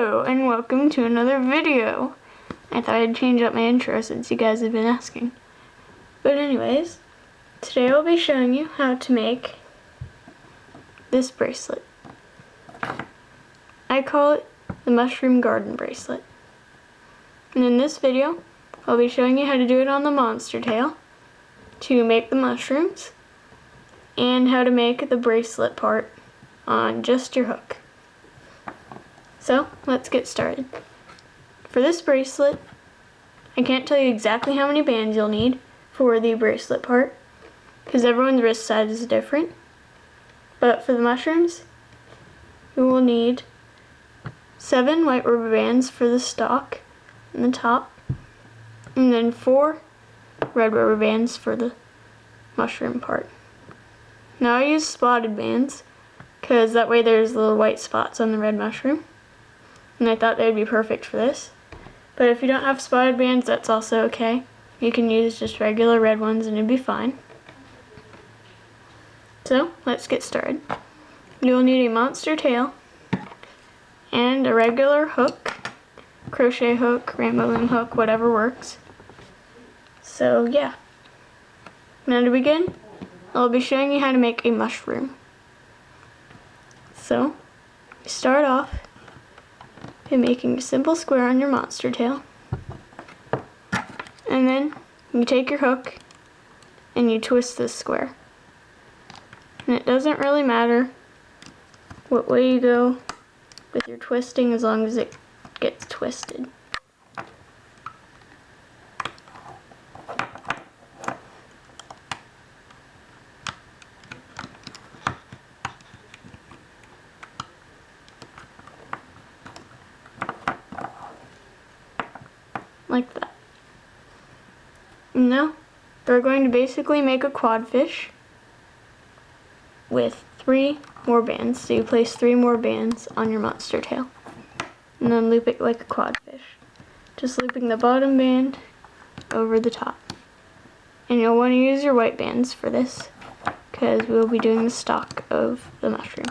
Hello and welcome to another video. I thought I'd change up my intro since you guys have been asking. But anyways, today I'll be showing you how to make this bracelet. I call it the Mushroom Garden Bracelet. And in this video, I'll be showing you how to do it on the monster tail, to make the mushrooms, and how to make the bracelet part on just your hook. So, let's get started. For this bracelet, I can't tell you exactly how many bands you'll need for the bracelet part, because everyone's wrist size is different. But for the mushrooms, you will need 7 white rubber bands for the stalk and the top, and then 4 red rubber bands for the mushroom part. Now I use spotted bands, because that way there's little white spots on the red mushroom. And I thought they would be perfect for this. But if you don't have spotted bands, that's also okay. You can use just regular red ones and it'd be fine. So, let's get started. You will need a monster tail and a regular hook, crochet hook, rainbow loom hook, whatever works. So yeah. Now to begin, I'll be showing you how to make a mushroom. So, you start off by making a simple square on your monster tail, and then you take your hook and you twist this square. And it doesn't really matter what way you go with your twisting as long as it gets twisted. Like that. Now, we're going to basically make a quadfish with 3 more bands. So you place 3 more bands on your monster tail. And then loop it like a quadfish. Just looping the bottom band over the top. And you'll want to use your white bands for this, because we'll be doing the stalk of the mushroom.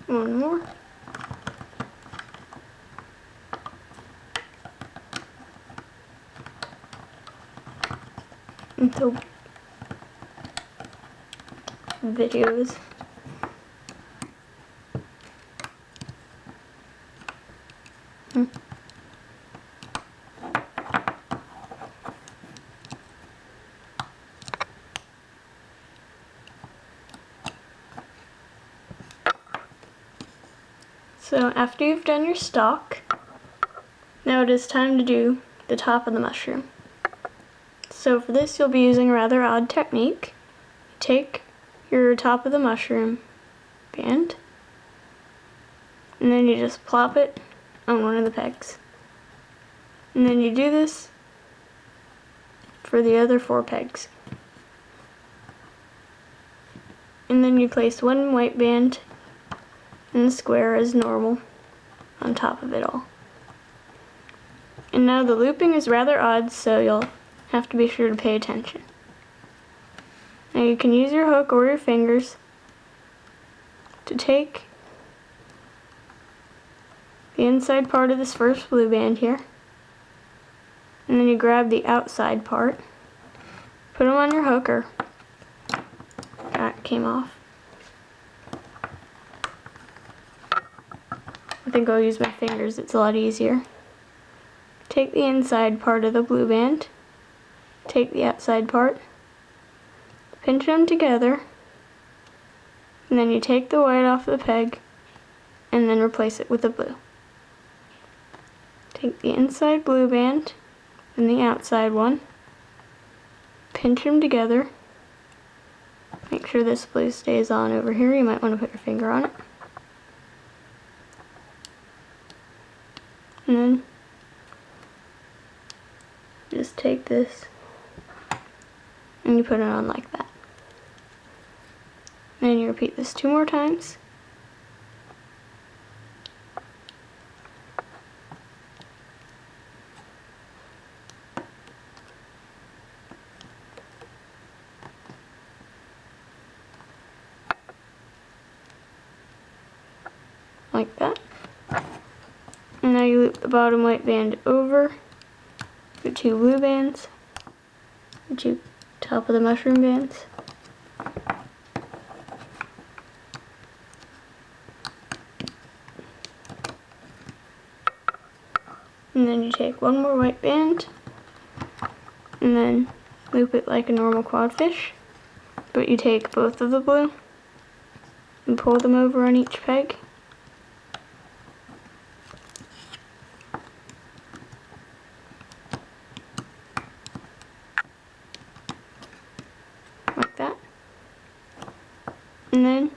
One more. Until videos. So after you've done your stalk, now it is time to do the top of the mushroom. So for this you'll be using a rather odd technique. Take your top of the mushroom band, and then you just plop it on one of the pegs. And then you do this for the other 4 pegs. And then you place 1 white band in the square as normal on top of it all. And now the looping is rather odd, so you'll have to be sure to pay attention. Now you can use your hook or your fingers to take the inside part of this first blue band here, and then you grab the outside part, put them on your hook, or that came off. I think I'll use my fingers, it's a lot easier. Take the inside part of the blue band, take the outside part, pinch them together, and then you take the white off the peg and then replace it with the blue. Take the inside blue band and the outside one, pinch them together, make sure this blue stays on over here, you might want to put your finger on it. And then just take this and you put it on like that. And then you repeat this 2 more times. Like that. And now you loop the bottom white band over the 2 blue bands, the 2 top of the mushroom bands. And then you take 1 more white band and then loop it like a normal quadfish, but you take both of the blue and pull them over on each peg. Like that. And then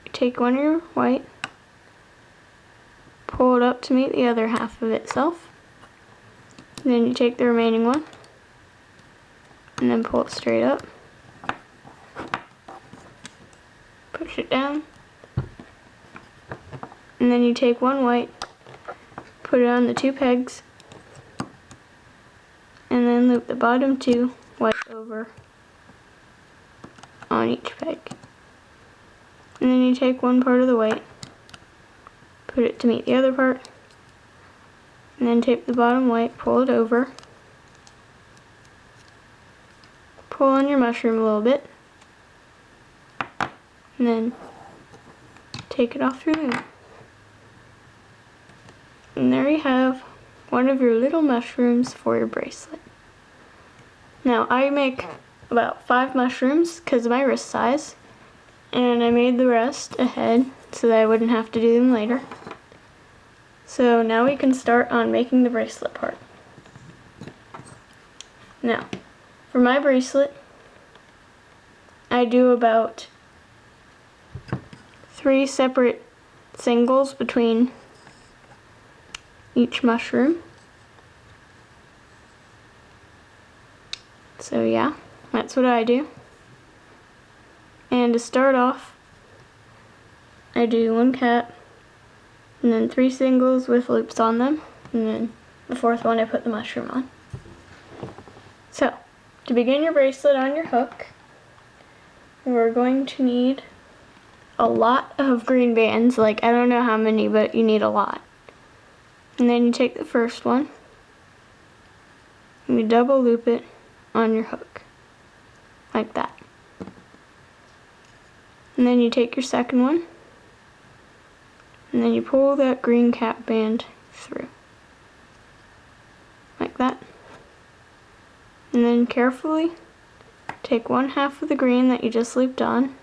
you take 1 of your white, pull it up to meet the other half of itself. And then you take the remaining one and then pull it straight up. Push it down. And then you take 1 white, put it on the 2 pegs, and then loop the bottom 2 white over on each peg. And then you take 1 part of the white, put it to meet the other part, and then take the bottom white, pull it over, pull on your mushroom a little bit, and then take it off your loom. And there you have one of your little mushrooms for your bracelet. Now I make about 5 mushrooms because of my wrist size, and I made the rest ahead so that I wouldn't have to do them later. So now we can start on making the bracelet part. Now, for my bracelet, I do about 3 separate singles between each mushroom. So yeah, that's what I do. And to start off, I do 1 cap, and then 3 singles with loops on them, and then the 4th one I put the mushroom on. So, to begin your bracelet on your hook, we're going to need a lot of green bands, like I don't know how many, but you need a lot. And then you take the first one, and you double loop it on your hook, like that. And then you take your second one, and then you pull that green cap band through, like that. And then carefully take 1/2 of the green that you just looped on,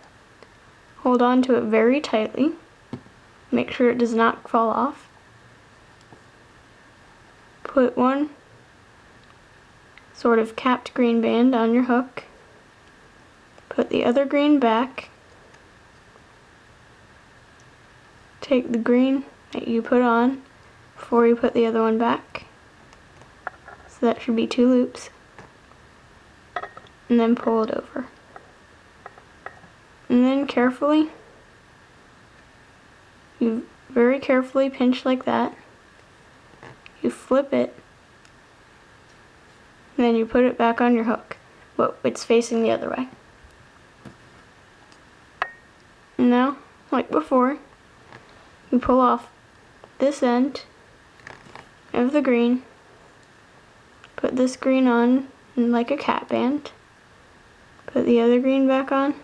hold on to it very tightly, make sure it does not fall off. Put 1 sort of capped green band on your hook, put the other green back, take the green that you put on before you put the other one back, so that should be 2 loops, and then pull it over. And then carefully, you very carefully pinch like that, you flip it, and then you put it back on your hook, but it's facing the other way. And now, like before, you pull off this end of the green, put this green on like a cap band, put the other green back on,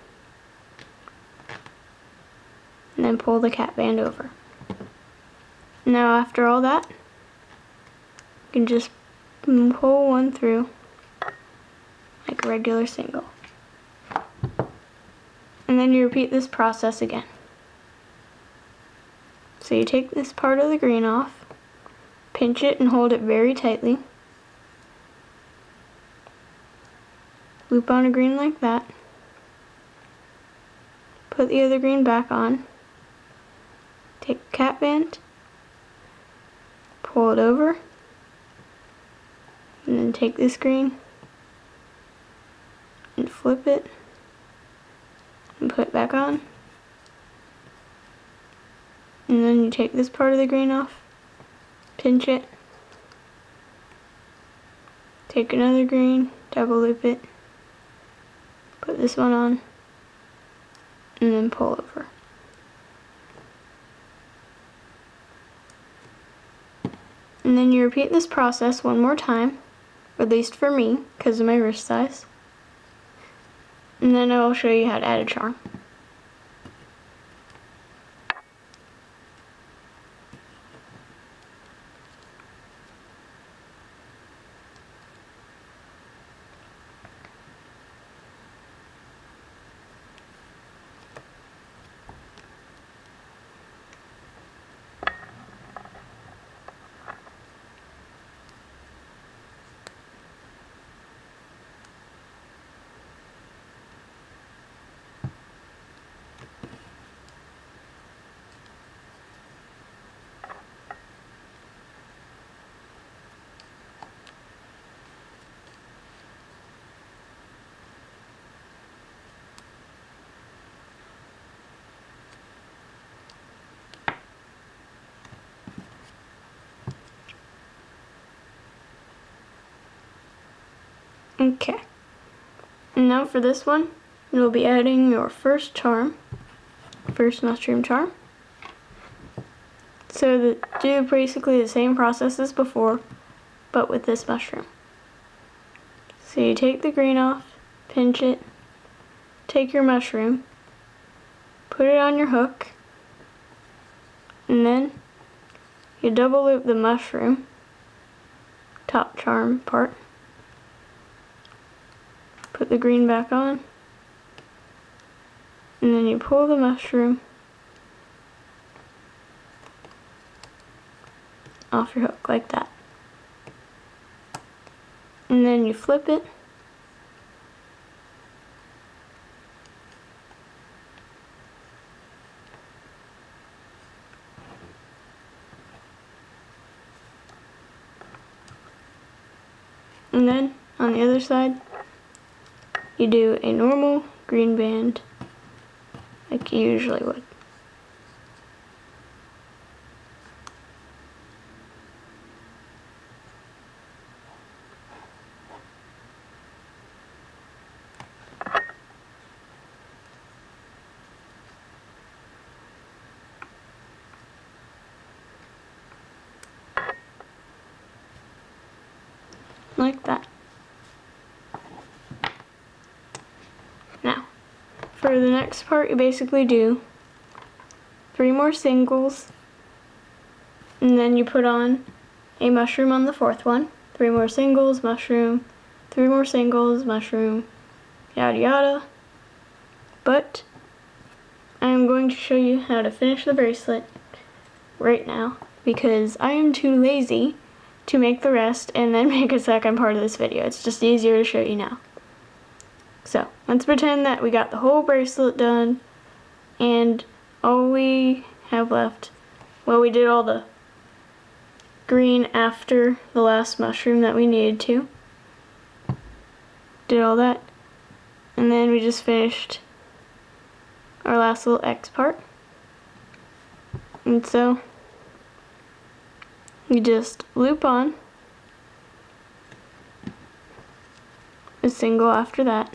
and then pull the cap band over. Now after all that, you can just pull 1 through like a regular single. And then you repeat this process again. So you take this part of the green off, pinch it and hold it very tightly, loop on a green like that, put the other green back on, take a cap band, pull it over, and then take this green and flip it and put it back on. And then you take this part of the green off, pinch it, take another green, double loop it, put this one on, and then pull over. And then you repeat this process one more time, at least for me, because of my wrist size. And then I will show you how to add a charm. Okay, and now for this one, you'll be adding your first mushroom charm. So do basically the same process as before, but with this mushroom. So you take the green off, pinch it, take your mushroom, put it on your hook, and then you double loop the mushroom, top charm part, put the green back on, and then you pull the mushroom off your hook like that. And then you flip it, and then on the other side you do a normal green band like you usually would. Like that. Now, for the next part, you basically do 3 more singles, and then you put on a mushroom on the 4th one. 3 more singles, mushroom, 3 more singles, mushroom, yada yada. But I'm going to show you how to finish the bracelet right now because I am too lazy to make the rest and then make a second part of this video. It's just easier to show you now. So let's pretend that we got the whole bracelet done and all we have left, well, we did all the green after the last mushroom that we needed to. Did all that, and then we just finished our last little X part. And so you just loop on a single after that,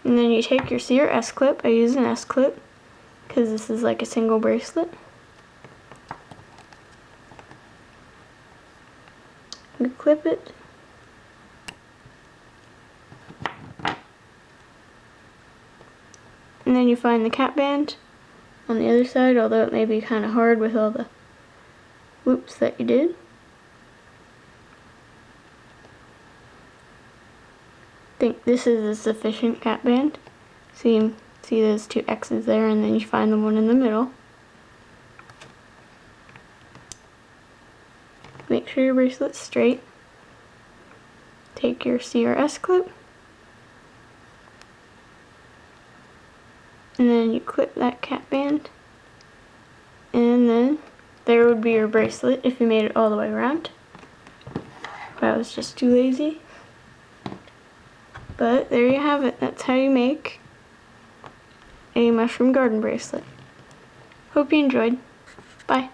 and then you take your C or S clip. I use an S clip because this is like a single bracelet. You clip it, and then you find the cap band on the other side, although it may be kind of hard with all the loops that you did. I think this is a sufficient cap band. So you see those 2 X's there, and then you find the one in the middle. Make sure your bracelet's straight. Take your C or S clip, and then you clip that cap band, and then there would be your bracelet if you made it all the way around. But I was just too lazy. But there you have it. That's how you make a mushroom garden bracelet. Hope you enjoyed. Bye.